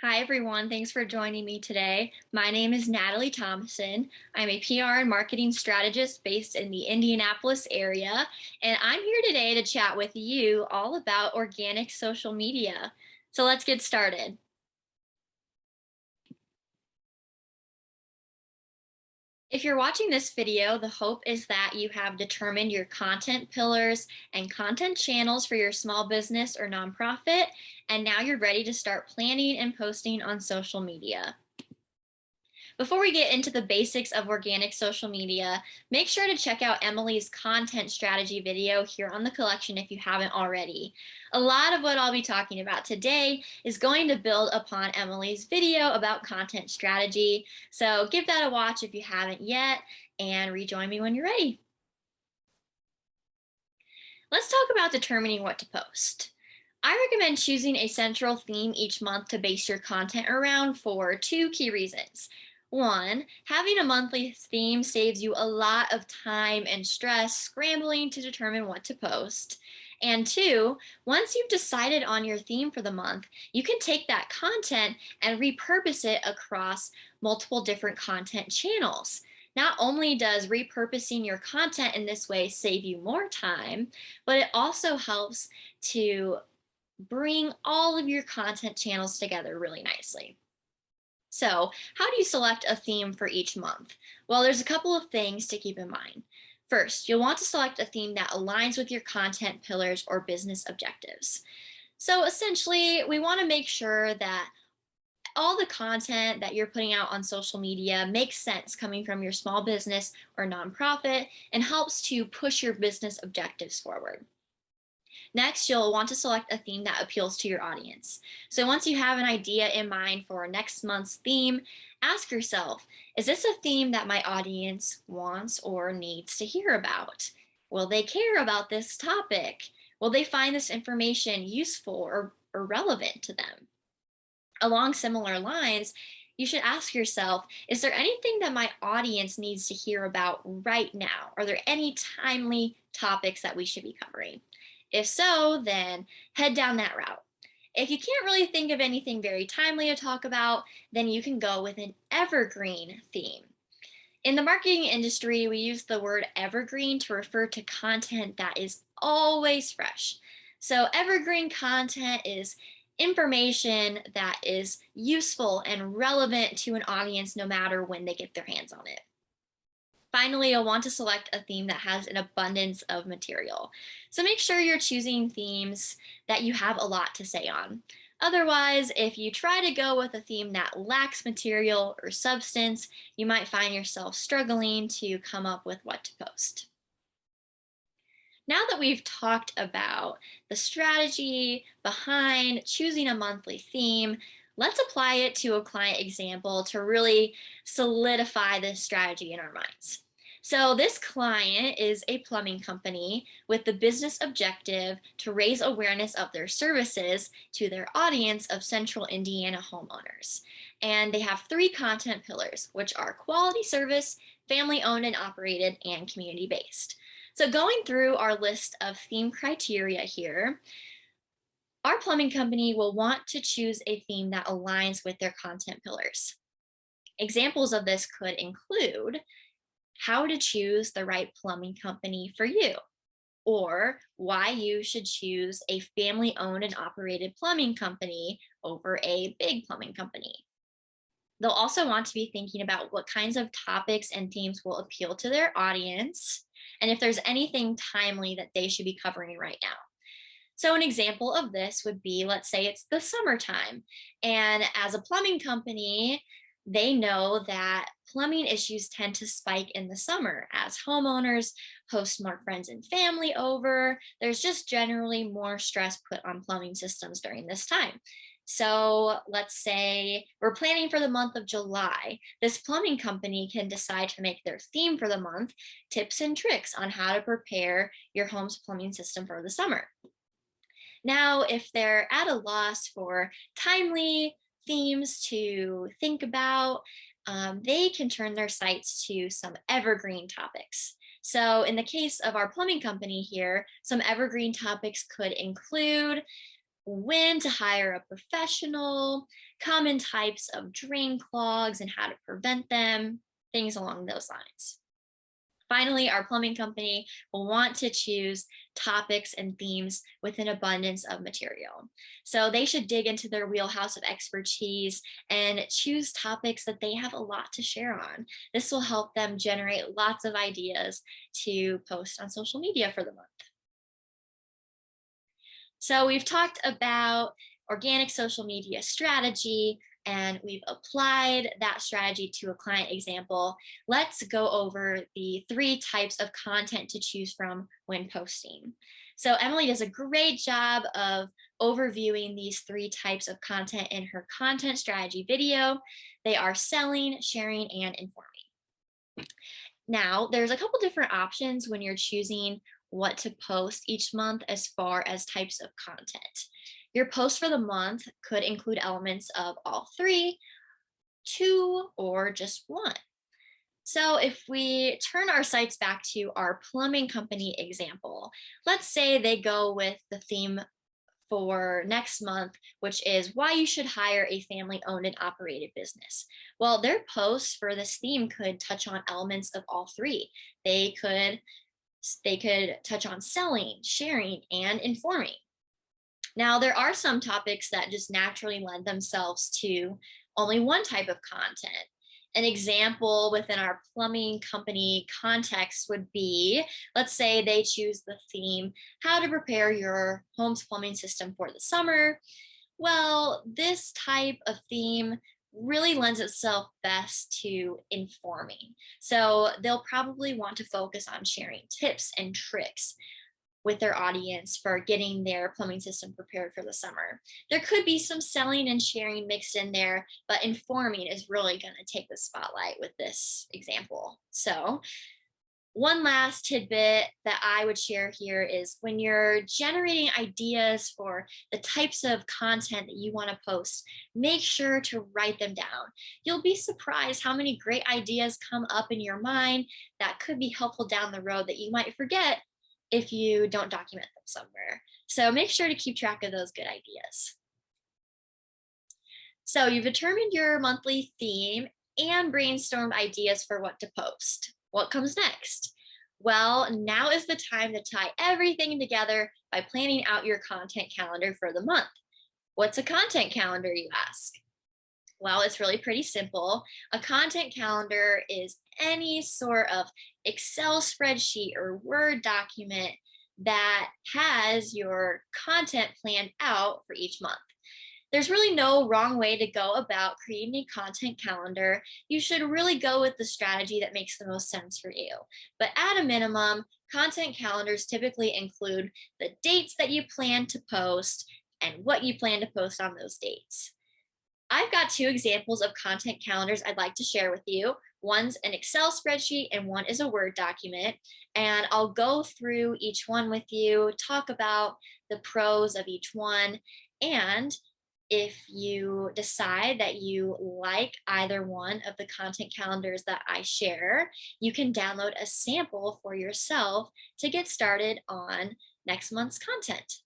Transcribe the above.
Hi, everyone. Thanks for joining me today. My name is Natalie Thompson. I'm a PR and marketing strategist based in the Indianapolis area, and I'm here today to chat with you all about organic social media. So let's get started. If you're watching this video, the hope is that you have determined your content pillars and content channels for your small business or nonprofit, and now you're ready to start planning and posting on social media. Before we get into the basics of organic social media, make sure to check out Emily's content strategy video here on the collection if you haven't already. A lot of what I'll be talking about today is going to build upon Emily's video about content strategy. So give that a watch if you haven't yet and rejoin me when you're ready. Let's talk about determining what to post. I recommend choosing a central theme each month to base your content around for two key reasons. One, having a monthly theme saves you a lot of time and stress scrambling to determine what to post. And two, once you've decided on your theme for the month, you can take that content and repurpose it across multiple different content channels. Not only does repurposing your content in this way save you more time, but it also helps to bring all of your content channels together really nicely. So, how do you select a theme for each month? Well, there's a couple of things to keep in mind. First, you'll want to select a theme that aligns with your content pillars or business objectives. So, essentially, we want to make sure that all the content that you're putting out on social media makes sense coming from your small business or nonprofit and helps to push your business objectives forward. Next, you'll want to select a theme that appeals to your audience. So once you have an idea in mind for next month's theme, ask yourself, is this a theme that my audience wants or needs to hear about? Will they care about this topic? Will they find this information useful or relevant to them? Along similar lines, you should ask yourself, is there anything that my audience needs to hear about right now? Are there any timely topics that we should be covering? If so, then head down that route. If you can't really think of anything very timely to talk about, then you can go with an evergreen theme. In the marketing industry, we use the word evergreen to refer to content that is always fresh. So, evergreen content is information that is useful and relevant to an audience no matter when they get their hands on it. Finally, you'll want to select a theme that has an abundance of material. So make sure you're choosing themes that you have a lot to say on. Otherwise, if you try to go with a theme that lacks material or substance, you might find yourself struggling to come up with what to post. Now that we've talked about the strategy behind choosing a monthly theme, let's apply it to a client example to really solidify this strategy in our minds. So, this client is a plumbing company with the business objective to raise awareness of their services to their audience of central Indiana homeowners. And they have three content pillars, which are quality service, family owned and operated, and community based. So, going through our list of theme criteria here, our plumbing company will want to choose a theme that aligns with their content pillars. Examples of this could include how to choose the right plumbing company for you, or why you should choose a family owned and operated plumbing company over a big plumbing company. They'll also want to be thinking about what kinds of topics and themes will appeal to their audience, and if there's anything timely that they should be covering right now. So, an example of this would be, let's say it's the summertime, and as a plumbing company, they know that plumbing issues tend to spike in the summer as homeowners host more friends and family over. There's just generally more stress put on plumbing systems during this time. So, let's say we're planning for the month of July. This plumbing company can decide to make their theme for the month tips and tricks on how to prepare your home's plumbing system for the summer. Now, if they're at a loss for timely themes to think about, they can turn their sights to some evergreen topics. So, in the case of our plumbing company here, some evergreen topics could include when to hire a professional, common types of drain clogs and how to prevent them, things along those lines. Finally, our plumbing company will want to choose topics and themes with an abundance of material. So they should dig into their wheelhouse of expertise and choose topics that they have a lot to share on. This will help them generate lots of ideas to post on social media for the month. So we've talked about organic social media strategy and we've applied that strategy to a client example. Let's go over the three types of content to choose from when posting. So Emily does a great job of overviewing these three types of content in her content strategy video. They are selling, sharing, and informing. Now, there's a couple different options when you're choosing what to post each month as far as types of content. Your post for the month could include elements of all three, two, or just one. So if we turn our sights back to our plumbing company example, let's say they go with the theme for next month, which is why you should hire a family owned and operated business. Well, their posts for this theme could touch on elements of all three. They could touch on selling, sharing, and informing. Now, there are some topics that just naturally lend themselves to only one type of content. An example within our plumbing company context would be, let's say they choose the theme, how to prepare your home's plumbing system for the summer. Well, this type of theme really lends itself best to informing. So they'll probably want to focus on sharing tips and tricks with their audience for getting their plumbing system prepared for the summer. There could be some selling and sharing mixed in there, but informing is really going to take the spotlight with this example. So, one last tidbit that I would share here is when you're generating ideas for the types of content that you want to post, make sure to write them down. You'll be surprised how many great ideas come up in your mind that could be helpful down the road that you might forget if you don't document them somewhere. So make sure to keep track of those good ideas. So you've determined your monthly theme and brainstormed ideas for what to post. What comes next? Well, now is the time to tie everything together by planning out your content calendar for the month. What's a content calendar, you ask? Well, it's really pretty simple. A content calendar is any sort of Excel spreadsheet or Word document that has your content planned out for each month. There's really no wrong way to go about creating a content calendar. You should really go with the strategy that makes the most sense for you. But at a minimum, content calendars typically include the dates that you plan to post and what you plan to post on those dates. I've got two examples of content calendars I'd like to share with you. One's an Excel spreadsheet and one is a Word document. And I'll go through each one with you, talk about the pros of each one. And if you decide that you like either one of the content calendars that I share, you can download a sample for yourself to get started on next month's content.